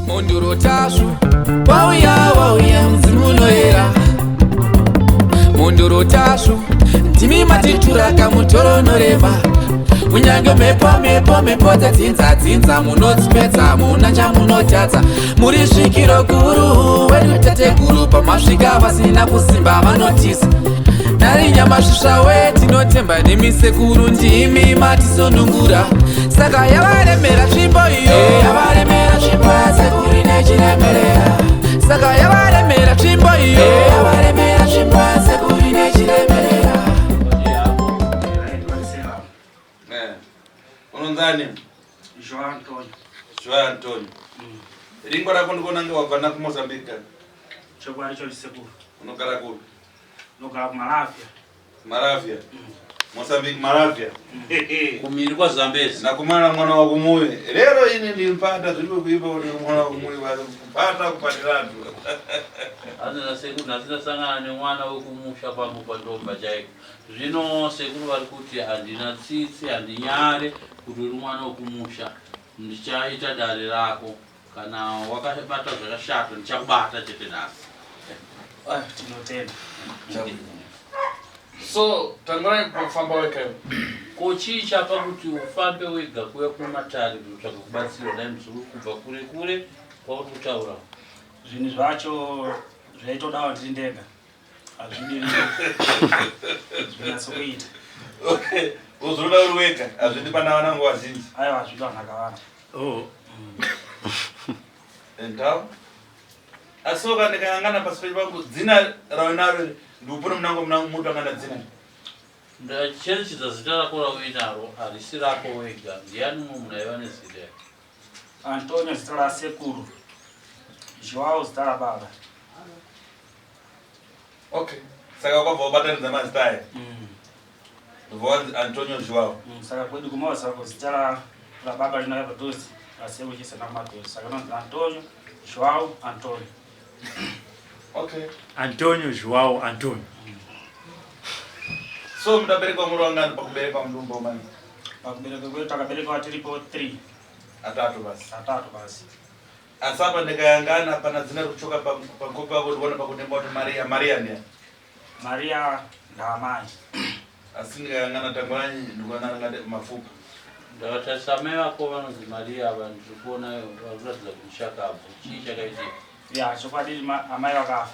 Munduro tashu wauya mzimu unoera. Munduro tashu timi matitura kamutoro norema. Munyange mepo dzinza munodzipedza muna chamunotadza. Muri svikiro guru wedu tete guru pamasvika vasina kusimba vanotisa. Nari nyamasvisva we tinotemba nemisekuru ndimi matisonungura. Saka yavaremera tsvimbo iyo yavaremera tsvimbo yasekuru nechiremerera. Saka yavaremera tsvimbo iyo yavaremera tsvimbo yasekuru nechiremerera. Unonzani? João Antonio. Ringo rako ndikona nge wabva ku Mozambique. Chokwadi cho chisekuru. Unogara ku? Unogara ku Maravia. Maravia. Mozambique Maravia. Kumiri kwa Zambezi. Nakumana mwana wa kumuyi. Lero ini ndimpata zviro kuipa kuti mwana wa kumuyi bali kupata kupatiratu. Azina sekuru nazina sangana nemwana wekumusha pangu pandomba chaiko. Zvino sekuru vari kuti handina tsitsi handinyare kuti uri mwana wekumusha. Ndichaita dare rako kana wakabata zvakashata ndichakubata chete nasi. Tinotenda. So, tangana kufamba weka. Kochicha pakuti ufambe wega kuya kumatari kutsvaka kubatsirwa naimuzuru kubva kure kwauri kutaura. Zvinhu zvacho zvaitodawo ndiri ndega. Hazvidi zvinatsokuita. Okay. Uzoda uri wega, hazvidi pana vanangu vazhinji. Aiwa, hazvidi vanhu vakawanda. Oh. Entao? Asoka ndikayangana pasi pangu dzina raunaro ndupone munango mutu angana dzina. Ndacherechedza zita rako rauinaro harisi rako wega. Ndiani mumwe munaiva nezita? Antonio zita rasekuru. João zita rababa. Okay. Saka kwabva ubatanidza mazita aya. Antonio João. Saka kwedu kuMozambique zita rababa linouya padhuze rasekuru chisena kumadhuze. Saka nonzi Antonio João Antonio. Okay. Antonio João Antonio. So mudaberekwa muri wangani pakuberekwa mudumbo mani? Pakuberekwa kwedu takaberekwa tiripo 3. Atatu basi. Atatu basi. Asapa ndikayangana pana dzina kuchoka pankope pako ndiona pakutemba kuti Maria ndiani? Maria ndaamai. Asi ndikayangana tangwanyi ndikuona ngati mafupa. Ndakatarisa mai vako vanonzi Maria ava ndirikuona varikuratidza kuti Chakabatwa. Chii chakaitika? Ya, chokwadi amai vakafa.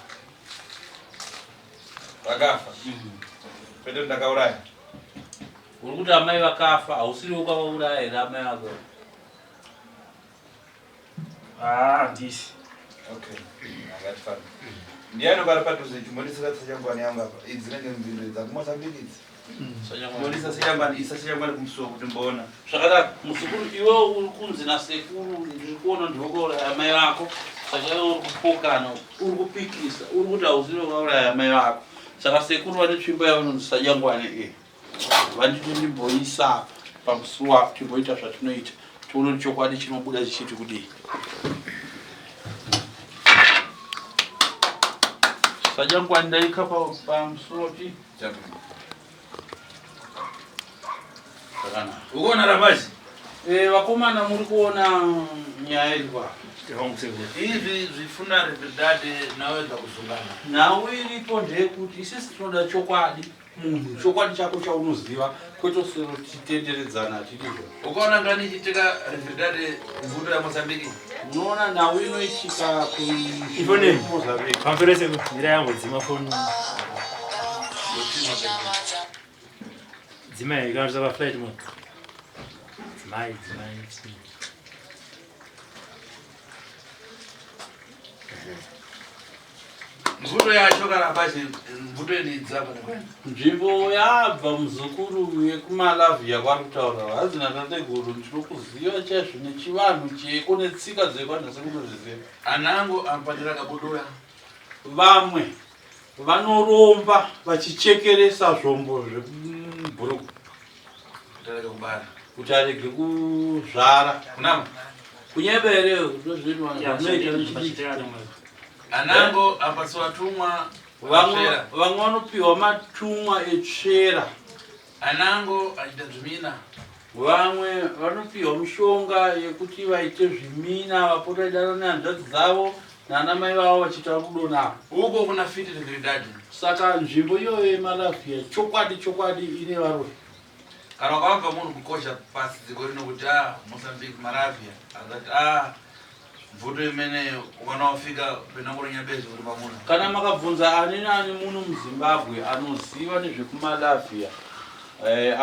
Vakafa? Pete ndakauraya. Uri kuti amai vakafa, hausiri ukavauraya here amai vako? Handisi. Okay. Angatifana. Ndiani vari padhuze chimondisa sechangwani yangu apa? Idzi dzinenge mbindo dzakuMozambique idzi. Chimondisa sechangwani isa sechangwani kumusuwo kuti mboona. Zvakadaro, muzukuru iwe uri kunzi nasekuru ndirikuona ndinokuuraya amai vako. Saka uri kupokana, uri kupikisa, uri kuti hausiri ukauraya amai vako. Saka sekuru vane tsvimbo yavanonzi Sajangwani vanditi ndimboisa pamusuwa timboita zvatinoita. Tione kuti chokwadi chinobuda chichiti kudii. Sajangwani ndaika pamusuwa ti. Zvakanaka. Ukoona Rabazi? Vakomana muri kuona nyaya iri kwa. Izvi zvifuna redhadhe nawe dzakuzungana. Nawe iripo ndeyekuti isisi tinoda chokwadi. Chokwadi chako chaunoziva kwete sero titenderedzana tiripo. Ukaona ngani ichiitika redhadhe mvuto yaMozambique? Unoona nawe inoitika kuMozambique. Pamperese kuira yangu dzima phone. Dzima ikaanza pa flight mode. Dzimai. Mvuto yacho kana basi mvuto inidzapa nekwenda. Nzvimbo yabva muzukuru yekuMalavia kwari kutaura. Hazina tateguru ndinokuziva chaizvo nechivanhu cheko netsika dzekwanha sekutozviziva. Ana angu amupatira kabudoya. Vamwe vanoromba vachichekeresa zvombo zvebhuruku kuti arege kuzvara. Kunama? Kunyebere ndozvinoita. Anango apasiwa tumwa vamwe vanopiwa matumwa etsvera. Anango achita dzimina. Vamwe vanopiwa mishonga yekuti vaite zvimina vapota daro nehanzvadzi dzavo nana mai vavo vachiita rudo navo. Uko kuna fiti Ndirikuda. Saka nzvimbo iyoyo yemalavia chokwadi ine varume. Kana wakabva munhu kukosha pasi dziko rino kuti Mozambique malavia akati mvuto imene ukanofika penangoronyabezi uri pamuna. Kana makabvunza ani nani muno muZimbabwe anoziva nezvekumalavia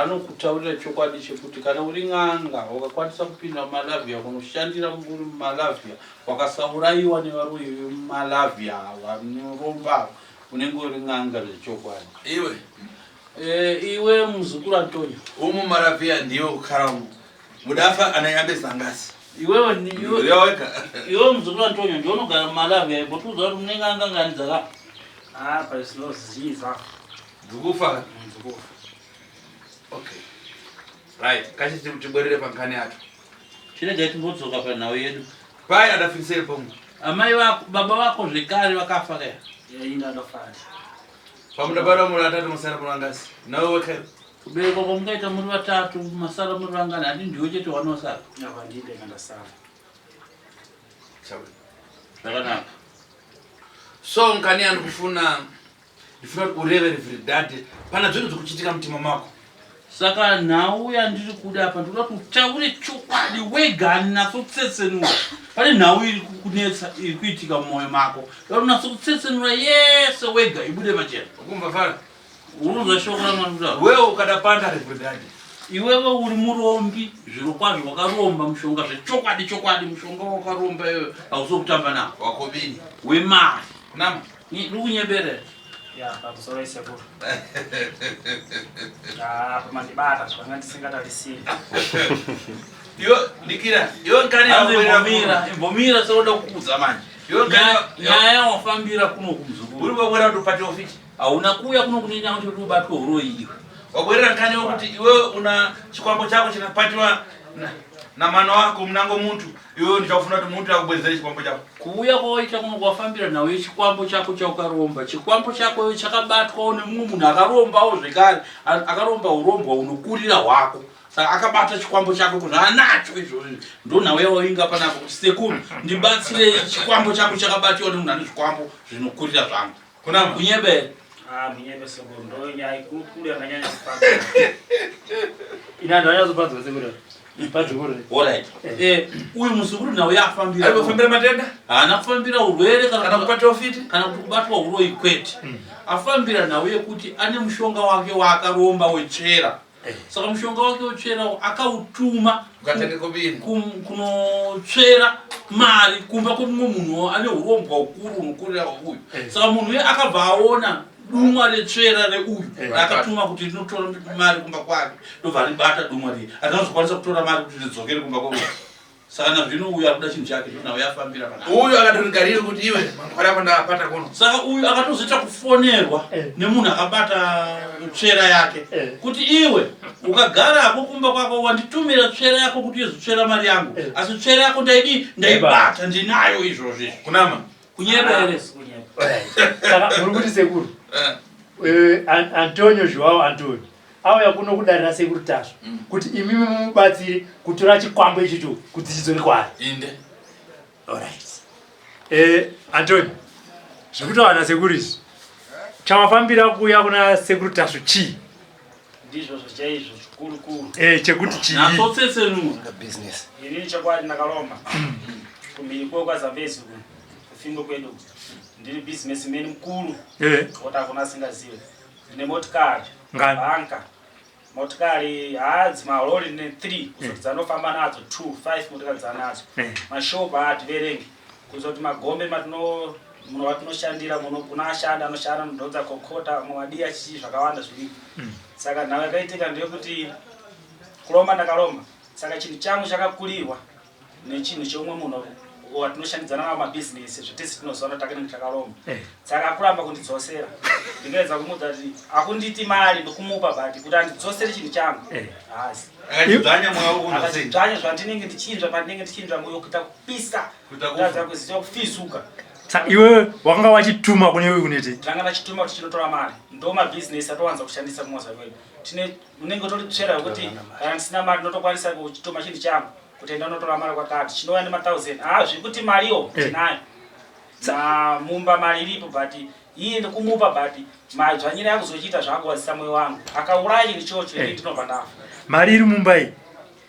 anokutaurira chokwadi chekuti kana uri n'anga wakakwanisa kupinda mumalavia kunoshandira muri mumalavia wakasauraiwa nevarume vemumalavia vanoromba unenge uri n'anga zvechokwadi. Iwe muzukuru Antonio Umu malavia ndiyo ukaramu mudafa anayambeza ngasi. Iwe muzukuru Antonio ndio unogara mumalavia botuza kuti mune n'anga ngani dzaka paisinoziva Zukufa. Zukufa. Okay. Right. Kachiti mtibwerere pankani yacho. Chirega timbodzoka panhau yedu. Pai adafinisire pomwe. Amai vako baba vako zvekare vakafa kaya. Inga ndofara. Pamuda bado muri atatu musara kurangasi. Nawe wekhe. Kubereka kwamungaita muri vatatu masara muri vangana hadi ndiwe chete wanosara. Ndibe ngandasara. Chawe. Zvakanaka. So nkani ndifuna ureve Ndirikuda pana zvinhu zvikuchitika mutima mako. Saka nhau yandirikuda apa ndikuda kutaure chokwadi wega natsotsetsenura. Pane nhau iri kunetsa iri kuitika mumwoyo mako. Ndoda natsotsetsenura yese wega ibude pachena. Ukumva fara? Unonzwa shoko ramwanakuda. Wewe ukadapanda Ndirikuda. Iwewe uri murombi zviro kwazvo wakaromba mushonga zvechokwadi mushonga wakaromba iwe hauzokutamba nawo Wakobini. wemari. Nama. Uri kunyeberera. Pamusoro isekuru. Pamandibata zvanga ndisingatarisiri. Dikira. Nkani imbomira soda kukuudza manje. Nyaya wafambira kuno kumuzukuru. Uri wabwera kutopati ofiti. Hauna kuuya kuno kunenya kuti uri kubatwa uroyi iwe. Wabwera nkani wokuti iwe una chikwambo chako chinapatiwa na mano wako mnango muntu. Iwe ndichafuna kuti muntu akubwezere chikwambo chako. Kuuya kwawaita kuno kwafambira nawe chikwambo chako chaukaromba. Chikwambo chako chakabatwawo nemumwe munhu akarombawo zvekare. Akaromba urombo unokurira hwako. Saka akabata chikwambo chako kuti anacho izvozvo. Ndo nawe wainga panapo kuti sekuru ndibatsire chikwambo chako chakabatiwa nemunhu ane zvikwambo zvinokurira zvangu. Kunama Munyebe. Munyebe sekuru ndo nyaya ikuru yakanyanya kupamba. Ina ndo yazopadza sekuru. Padzukuru. Alright. Uyu muzukuru nawe yafambira. ari kufambira matenda? Haana kufambira urwere Kana kupata ofiti? kana kuti kubatwa uroyi kwete. Afambira nawe kuti ane mushonga wake waakaromba wechera. Saka mushonga wake wechera akautuma Ukatenge kubini. kunotsvera mari kumba kumwe munhu ane urombo hukuru unokurira uyu. Saka munhu uye akabva aona dumwa retsvera reuyu akatuma kuti rinotora mari kumba kwake ndobva ribata dumwa riye akazokwanisa kutora mari kuti ridzokere kumba kwake. Saka nazvino uyu akuda chinhu chake nawe yafambira panapa. Uyu akatogarira kuti iwe mangwara yako ndapata kuno. Saka uyu akatozoita kufonerwa nemunhu akabata tsvera yake kuti iwe ukagarapo kumba kwako wanditumira tsvera yako kuti izotsvera mari yangu asi tsvera yako ndaibata ndinayo izvozvi. Kunama Kunyebere. Saka muri kuti sekuru. Antonio Joao Antonio. Auya kuno kudarira sekuru Tasva kuti imimi mubatsire kutora chikwambo ichito kuti chidzore kwaari. inde. Alright. Antonio. Zvekutawana sekuru izvi. Chamafambira kuuya kuna sekuru Tasva chi? Ndizvo chaizvo zvikuru. Chekuti chi? Natsotsetsenura Business. Inini chakwadi ndakalomba. Kumhiri kwekwaZambezi kufingo kwedu. Ndiri businessman mukuru. Wota akuna asingazive. Ndine motikari. Banka. Motikari hadzi malori ne 3 kuti dzanofamba nadzo 2 5 motikari dzanadzo. Mashopu haativerengi kuzoti magombe matino munhu watinoshandira munhu kuna ashanda anoshanda mudhodza kokota muwadiya chichi zvakawanda zviripo. Saka nhau yakaitika ndeyekuti kulomba ndakalomba. Saka chinhu changu chakakurirwa nechinhu chomwe munhu watinoshandidzana nawo mabhizinesi zvitisi tinozoona takanenge chakaromba. Saka akuramba kundidzosera. Ndingaedza kumudza kuti akunditi mari ndokumupa bhati kuti andidzosere chinhu changu. Hasi. Akadzanya mwa wako unose. Akadzanya zvandinenge ndichinzva pandinenge ndichinzva moyo kuita kupisa. Kuita kuziva kufizuka. Saka iwe wakanga wachituma kune wewe kunete. Ndanga nachituma kuti chinotora mari. Ndoma business atowanza kushandisa mmoza wedu. Tine unenge utoritsvera kuti kana sina mari ndotokwanisa kuchituma chinhu changu kuti enda notora mari kwakati chinouya ne 1000. Zvikuti mariyo tinayo. Mumba mari iripo but iye ndikumupa but madzvanyira yakuzochiita zvakuwadzisa moyo wangu. Akauraya chinhu chocho ndinobva ndafa. Mari iri mumbai.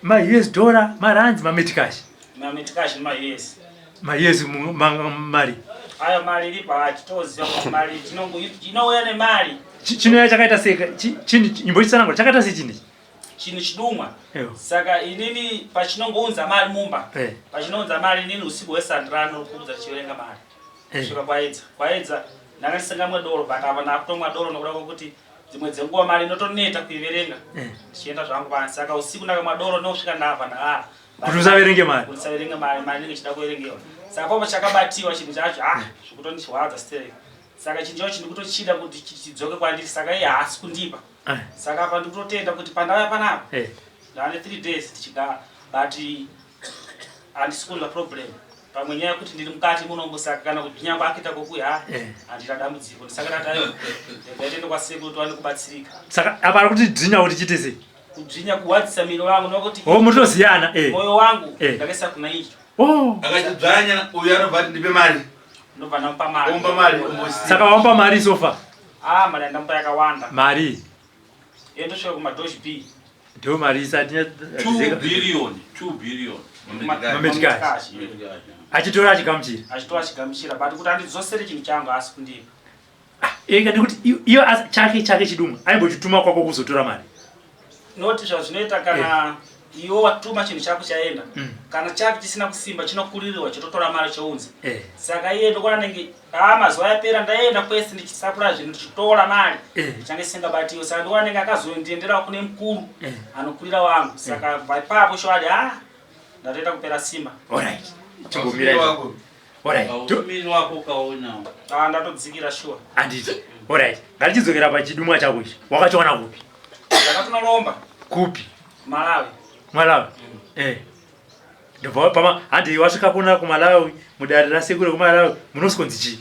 Ma US dollar, ma rands, ma metcash. Ma metcash ma US. Ma US mari. Aya mari iripo atitoziva kuti mari inouya nemari. Chinoya chakaita seka chini nyimbo chisanangwa chakaita sechini. Chinhu chidumwa. Saka inini pachinongounza mari mumba. Pachinounza mari inini usiku wesandrano kubudza chiverenga mari. Shuka kwaedza ndakatisenga doro but apa ndakutomwa doro nokuda kwokuti dzimwe dzenguva mari inotoneta kuiverenga. Chienda zvangu pansi saka usiku ndakamwa doro nosvika ndabva ndalala. Kuti usaverenge mari. Kuti usaverenge mari inenge chida kuverengewa. Saka papo chakabatiwa chinhu chacho zvikutondichwadza still. Saka chinhu chacho ndikutochida kuti chidzoke kwandiri saka iye haasi kundipa. Saka apa ndikutotenda kuti pandauya panapa. Ndane 3 days tichigara but handisi kunzwa problem. Pamwe nyaya yekuti ndiri mukati munombo saka kana kuti nyangwe akita kokuya handina dambudziko saka ndatayo ndaitenda kwasekuru kuti wani kubatsirika. Saka apa ari kuti dhinya kuti chite sei? Kudhinya kuwadzisa miro wangu nokuti mutoziyana moyo wangu ndakaisa kuna icho. Akachidhanya uyu anobva kuti ndipe mari. Ndobva ndamupa mari. Omba mari. Saka wampa mari sofa? Mari ndamupa yakawanda. Mari Yendosvika kumadoshi B. Ndio mari isati 2 billion. Mametikash. Achitora achigamuchira but kuti andidzosere chinhu changu asi kundipa. Ngati kuti iyo chake chidumwa aimbochituma kwako kuzotora mari. Noti zvazvinoita kana iwo watuma chinhu chako chaenda kana chake chisina kusimba chinokurirwa chitotora mari chounza. Saka iye ndokona nenge mazuva yapera ndaenda kwese ndichisakura zvinhu ndichitora mari change singabatiwe saka ndokona nenge akazoendiendera kune mukuru anokurira wangu saka ipapo shwadi ndatoita kupera simba. Alright. Chingomira wako. Alright. Tumiri wako kaona. Ndatodzikira sure. Anditi. Alright. Ngatichizokera pachidumwa chako ichi. Wakachiona kupi? Ndakatonoromba. Kupi? Malawi. Malawi. Ndobva pama handi wasvika kuna kuMalawi mudare rasekuru kuMalawi munoskonzi chi?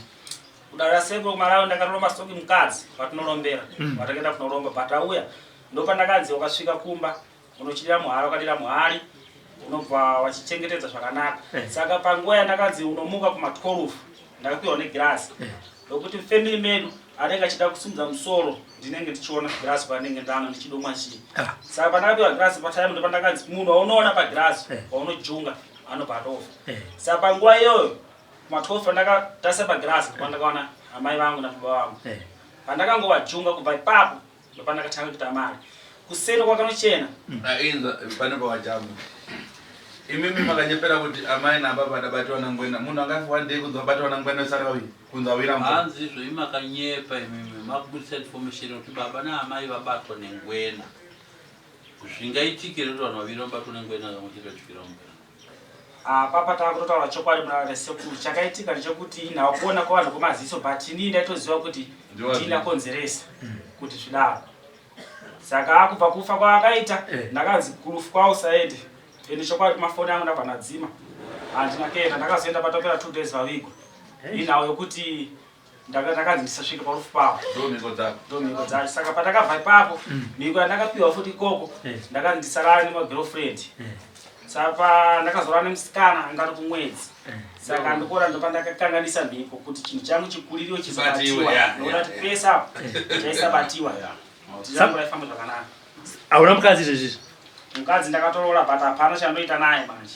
Kudare rasekuru kuMalawi ndakatoromba stoki mukadzi watinoromberera. Watakaenda kunoromba but auya ndopa ndakanzi wakasvika kumba unochidira muhari wakadira muhari unobva wachichengetedza zvakanaka. Saka panguva yandakanzi unomuka kuma-12 ndakapiwa negirasi nokuti family medu anenge achida kusumudza musoro ndinenge ndichiona girasi panenge ndano ndichidomwa chii. Saka pandakapiwa girasi patime ndo pandakanzi munhu waunoona pagirasi waunojunga anobva atofa. Saka panguva iyoyo kuma-12 ndakatarisa pagirasi ndopandakaona amai vangu nababa vangu. Pandakangovajunga kubva ipapo ndopandakatanga kuita mari kuseri kwakanochena. Pane pawajamu imimi makanyepera kuti amai nababa ndabatwa nangwena munhu angafa ndei kuzobatwa nangwena saka kunza wira mbo hanzi izvo imakanyepa imimi makubudisa information kuti baba naamai vabatwa nengwena zvingaitikire kuti vanhu vaviri vabatwa nengwena muchitachukira mungwena. Papa takutotaura chokwadi muna resekuru chakaitika ndechekuti inakuona kwavanhu kwemaziso but inini ndaitoziva kuti ndinakonzeresa kuti zvidaro. Saka akubva kufa kwaakaita ndakanzi kurufu kwausaende ende chokwadi mafoni angu ndabva ndadzima handina kuenda ndakazoenda patopera 2 days pavigwa inhawo yokuti ndakanzi ndisasvika parufu pavo ndo mhiko dzacho. Saka patakabva ipapo mhiko yandakapiwa futi ikoko ndakanzi ndisarara nemagirlfriend. Saka ndakazorara nemusikana angari kumwedzi. Saka ndikuona ndopandakakanganisa mhiko kuti chinhu changu chikuririwe chizobatiwa nokuda kuti pese apo chaisabatiwa tisangu raifamba zvakanaka. Hauna mukadzi izvezvizvi? Mukadzi ndakatoroora but hapana chandoita naye manje.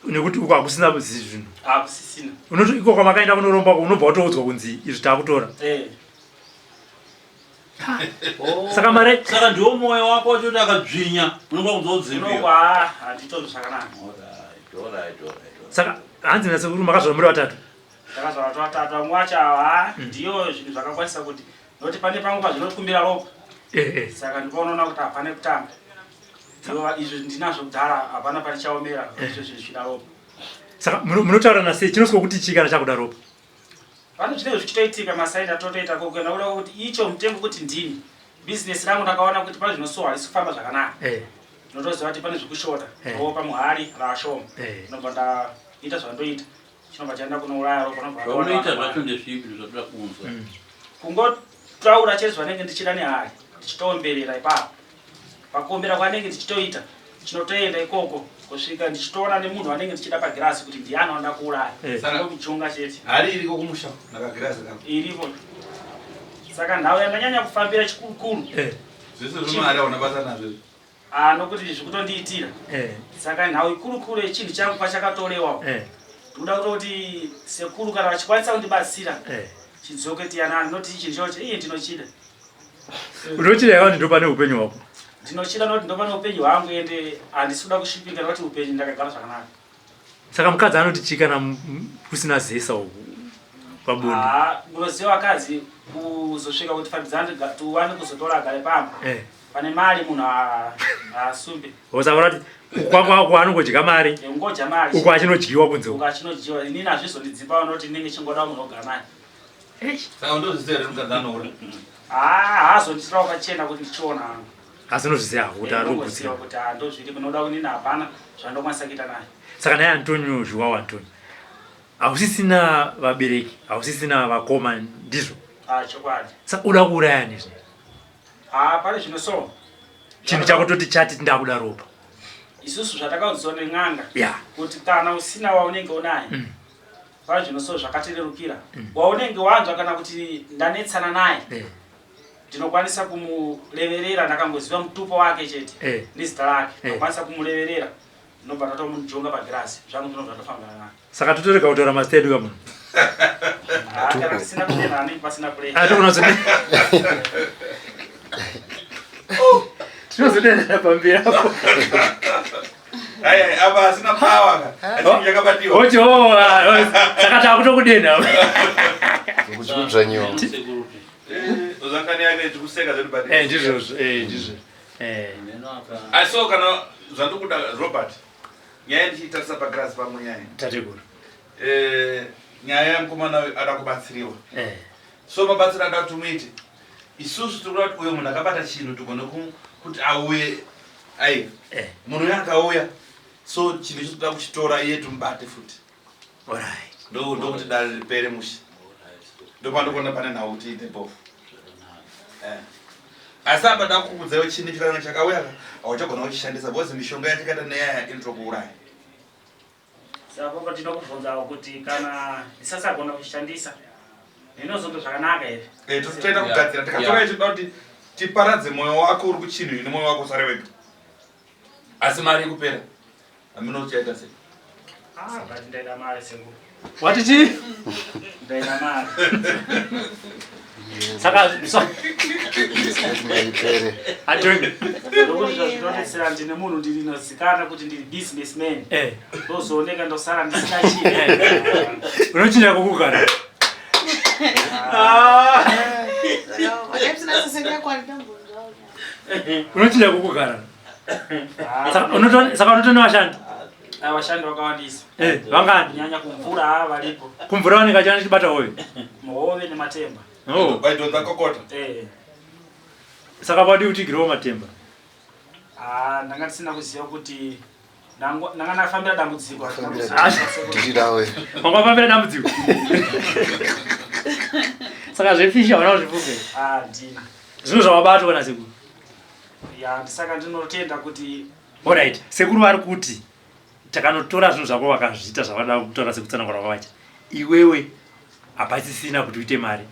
Nekuti uko hakusina zvinhu? Hakusisina. Unoti iko kwamakaenda kunoromba unobva watoudzwa kunzi izvi taakutora? Saka mari saka ndiwo mwoyo wako wachoti akadzvinya unonga kuzodzimbiwa. Handitozvi zvakanaka. Saka hanzi nasekuru makazvara muri vatatu? Ndakazvara vari vatatu vamwe vacho ava ndiyo zvinhu zvakakwanisa kuti nokuti pane pangu pazvinokumbira ropa. Saka ndikonoona kuti hapane kutamba. Izvo ndinazvo kudhara hapana parichaomera izvo zvichida ropa. Saka munotaura nasei chinosvika kuti chii kana chakuda ropa? Pane zvinenge zvichitoitika masaini atotoita koko nakuda kuti icho mutengo kuti ndini business rangu ndakaona kuti pane zvinosowa harisi kufamba zvakanaka. Notoziva kuti pane zvekushota ropa muhari rashoma. Nobva ndaita zvandoita chinobva chaenda kunouraya ropa zvaunoita zvacho ndezvipi zvatira kunzwa kungotaura chete zvanenge ndichida nehari ndichitoomberera ipapo pakuombera kwanenge ndichitoita chinotoenda ikoko kusvika ndichitoona nemunhu anenge ndichida pagirasi kuti ndiani anoda kuuraya kuchunga chete hari iriko kumusha nakagirasi iripo saka nhau yandanyanya kufambira chikurukuru zvese zvinohari auna basa nazvo nokuti zvikutondiitira saka nhau ikurukuru yechinhu changu pachakatorewa ndoda kutoti sekuru kana vachikwanisa kundibatsira chidzoketiyanani noti chinhu choche iye ndinochida unochida yakati ndopane upenyu hwako ndinochida noti ndopane upenyu hwangu ende handisi kuda kushipika nekuti upenyu ndakagara zvakanaka saka mukadzi anoti chikana kusina zesa uku pabonde munoziva vakadzi kuzosvika kuti fambidzani tuwane kuzotora agare pamba pane mari munhu asumbe osavona kuti ukwako anongodya mari ungodya mari uko achinodyiwa kunze uko achinodyiwa inini hazvizondidzipa noti ndinenge chingoda munhu ogara naye saka ndozviziva here mukadzi anoura haazondisira wakachena kuti ndichiona hangu asi nozviziva kuti arikuziva kuti ndozviri kunoda kunini hapana zvandokwanisa kuita naye saka naye Antonio Joao Antonio hausisina vabereki hausisina vakoma ndizvo chokwadi saka uda kuuraya nezvi pane zvino so chinhu chakutoti chati ndakuda ropa isusu zvatakaudzwa nen'anga kuti kana usina waunenge unaye pane zvino so zvakatirerukira waunenge wanzwa kana kuti ndanetsana naye ndinokwanisa kumuleverera ndakangoziva mutupo wake chete nezita rake ndinokwanisa kumuleverera ndinobva tatomujonga pagirasi zvangu zvinobva tatofambana naye saka totorega kutaura mazita edu kamunhu kana tisina kunena anenge pasina tinozodendera pamberi apo apa hasina pawa yakabatiwa ocho saka takutokudenda kuchikudzvanyiwa uzangani yake tikuseka zedu bati ndizvozvo ndizvo so kana zvandikuda Robert nyaya ndichitarisa pagirasi pamwe nyaya tateguru nyaya yamukomana ada kubatsiriwa so mabatsiro ada kuti muite isusu tikuda kuti uyo munhu akabata chinhu tigone kuti auye ai munhu yakauya so chinhu ichi toda kuchitora iye tumubate futi ndokuti dare ripere mushe ndopandokona pane nhau kuti ite bofu asi apa ndakukudzaiwo chinhu chikanga chakauya hauchagona kuchishandisa because mishonga yatikata neyaya inotokuuraya saka patinokubvunzawo kuti kana ndisasagona kuchishandisa ndinozondo zvakanaka here totoenda kugadzira tikatora ichi toda kuti tiparadze mwoyo wako uri kuchinhu ine mwoyo wako usare wega asi mari ikupera haminochaita sei bati ndaida mari sengu watiti ndaida mari saka ndokuti zvazvinodetsera ndine munhu ndinozikana kuti ndiri businessman ndozooneka ndosara ndisina chinhu unochinja kukugara unochinja kukugara saka unotone vashandi vashandi vakawandisa vangani kunyanya kumvura varipo kumvura vanenge achana chibata hove muhove nematemba vaidonza kokota saka padi utigirewo matemba ndanga ndisina kuziva kuti ndanga ndafambira dambudziko wangafambira dambudziko saka zvefisha wana kuzvifunge ndina zvino zvawabata kana sekuru saka ndinotenda kuti alright sekuru vari kuti takanotora zvinhu zvako vakazviita zvavada kutora sekutsanangura kwavacha iwewe hapasisina kuti uite mari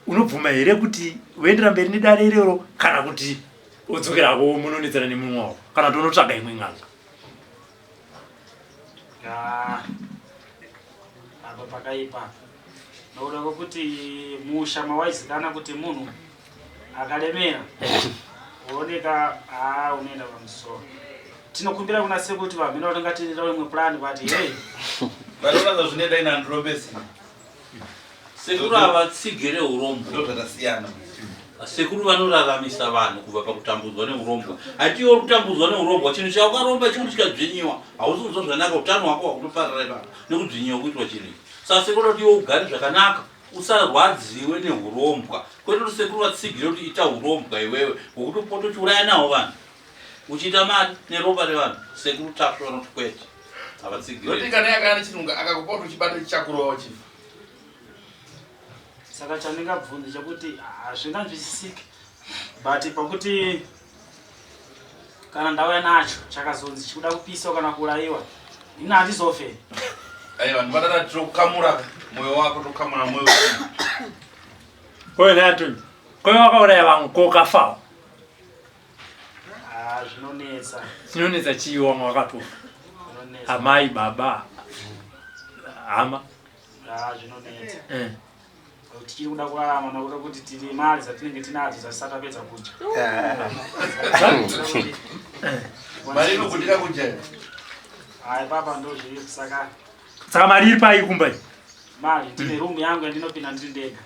unobvuma here kuti uendera mberi nedare irero kana kuti udzokerako munonetsana nemumwe wako kana kuti unotsvaga imwe n'anga apa pakaipa nokuda kwokuti musha mawaizikana kuti munhu akalemera uoneka unoenda pamusoro tinokumbira kuna sekuti vamhina vatonga tiitawo imwe plani vati hei vanoranza zvinoenda ina ndorobesi sekuru havatsigire urombo ndozvatasiyana sekuru vanoraramisa vanhu kubva pakutambudzwa neurombwa hatiwo kutambudzwa neurombwa chinhu chaukaromba chikuti chikadzvinyiwa hausi kuzwa zvanaka utano hwako hakutoparara ivana nekudzvinyiwa kuitwa chinhu saka sekuru kuti iwe ugare zvakanaka usarwadziwe neurombwa kwete kuti sekuru vatsigire kuti ita urombwa iwewe hwokuti upotochiuraya nawo vanhu uchiita mari neropa revanhu sekuru tapsva vanoti kwete avatsigire kuti kana yakana chirunga akakupota uchibata chakuro chifu saka chandingabvunza chakuti hazvinganzwisisiki but pakuti kana ndauya nacho chakazonzi chikuda kupisa kana kuurayiwa ina handizoferi aiwa ndibatata tokukamura mwoyo wako tokukamura mwoyo koyo natoni koyo wakauraya vamwe kokafawo zvinonetsa chii wamwe wakatofa amai baba hama zvinonetsa tichiri kuda kurarama nokuda kuti tiri mari dzatinenge tinadzo dzasatapedza kudya mari inogundika kudya hai papa ndozviri saka mari iri pai kumbai mari ndine rumu yangu yandinopinda ndiri ndega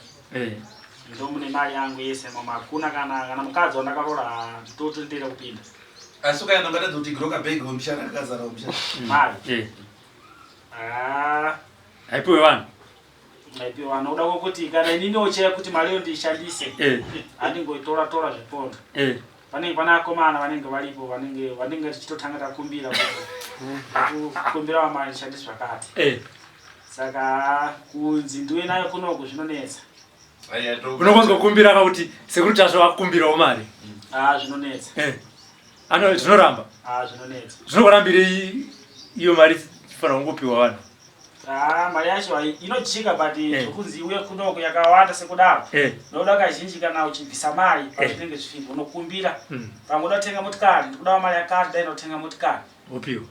ndo mune mari yangu yese mamakuna kana mukadzi wandakarora nditotoendera kupinda asi ukaenda ungatadza kuti giroka bhegi wemushana akazara wemushana mari haipiwe vanhu aipiwa nokuda kwokuti kana inini ochaya kuti mariyo ndiishandise handingoitora zvipondo panenge pana akomana vanenge varipo vanenge tichitotanga takumbira kukumbira vamari ndishandise zvakati saka kunzi ndiwe nayo kunoku zvinonetsa unokonzwa kukumbira kakuti sekuti tasvo akukumbirawo mari zvinonetsa zvinoramba zvinonetsa zvinokurambirei iyo mari fanira kungopiwa vanhu mari yacho inochika but zvokunzi iwe kunoku yakawanda sekudaro nokuda kazhinji kana uchibvisa mari pazvinenge zvifimbo unokumbira pamwe udatenga motikari ndikudawo mari yakati dai notenga motikari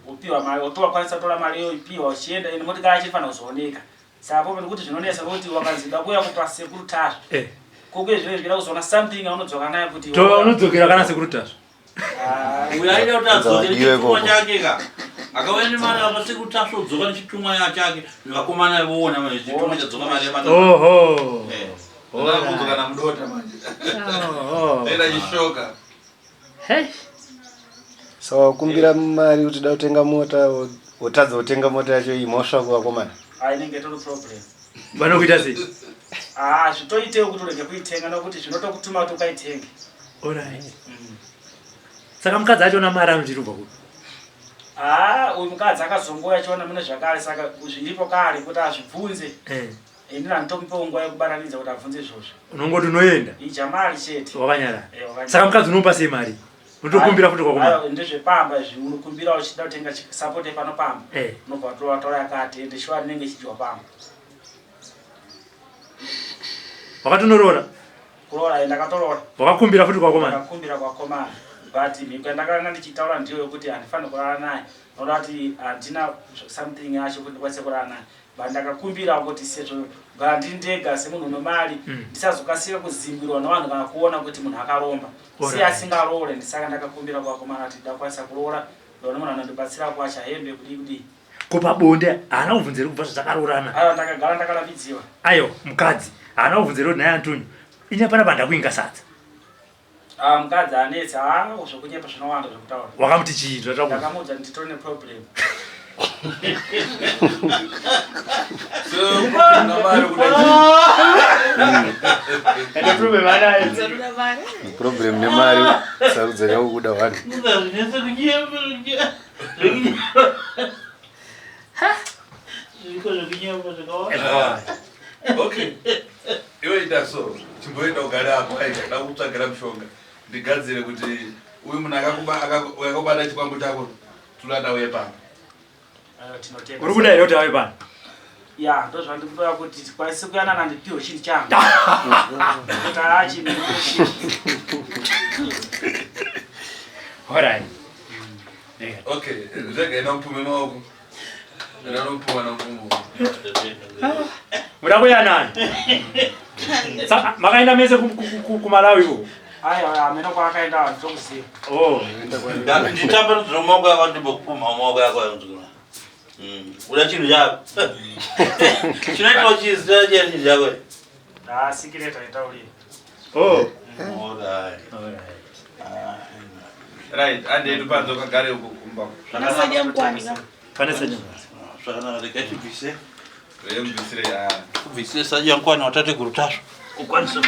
upiwa mari otowakwanisa tora mari iyo ipiwa uchienda ine motikari yacho ifanira kuzooneka saka pope ndikuti zvinonesa nokuti wakazida kuya kupa sekuru tazvo kokuye zvine zvida kuzoona something aunodzoka nayo kuti unodzokera kana sekuru tazvo uyaida kuti adzokere chitumwa chake ka akauya nemari apasekuru tazvo udzoka nechitumwa chake vakomana voona chitumwa chadzoka mari kudzoka namudota manje enda chishoka so wakumbira mari kuti da kutenga mota wotadza kutenga mota yacho imosva kuvakomana inenge tori problem vanokuita sei zvitoitewo kuti urege kuitenga nokuti zvinotokutuma kuti ukaitenge saka mukadzi achona mari anochirubva kuti uyu mukadzi akazongoya achiona mune zvakare saka zviripo kare kuti azvibvunze ini handitomupewo nguva yekubatanidza kuti abvunze izvozvo unongoti unoenda ijamari chete wakanyarara saka mukadzi unomupa sei mari unotokumbira futi kwakomana ndezvepamba izvi unokumbira uchida kutenga support yepanopamba unobva totora yakati ende shuwa rinenge ichidyiwa pamba wakatonorora kurora ndakatorora wakakumbira futi kwakomana ndakakumbira kwakomana but mhiko yandakanga ndichitaura ndiyo yokuti handifaniri kurara naye noda kuti handina something yacho kuti ndikwanise kurara naye but ndakakumbira kuti sezvo gara ndiri ndega semunhu unomari ndisazokasira kuzimbirwa navanhu kana kuona kuti munhu akaromba sei asingarore ndisaka ndakakumbira kwakomana kuti ndakwanisa kurora ndona munhu anondibatsira kwacha hembe kudii kopabonde haana kubvunzeri kubva zvatakarorana aiwa ndakagara ndakarapidziwa aiwa mukadzi haana kubvunzeri naye Antonio inya pana pandakuinga sadza mukadzi anetsa zvokunyepa zvinowanda zvokutaura wakamuti chii ndakamudza nditori neproblem problem nemari sarudza yako kuda vanhu okay iwe ita so chimboenda ugara apo aida kutsvagira mushonga ndigadzire kuti uyu munhu akakubata chikwambo chako tulada uye pano uri kuda here kuti ave pano ya ndozvandikutoya kuti tikwanise kuyanana ndipiwo chinhu changu kuti achini alright okay zvega ina mupfume maoko ina nomupfuma nomupfumo muda kuyanana makaenda mese kumalawi iko aiwa amene kwaakaenda nditokuziva nditamba ndinomaoko yako ndimbokupuma maoko yako yanzuna uda chinhu chako chinoitawo chizi chinhu chako sikireta itaurira right andedu panzo kagare uko kumba pane sadya zvakanaka rekaitibvise kubvisire kubvisire sadya nkwani watate guru tasvo ukwanise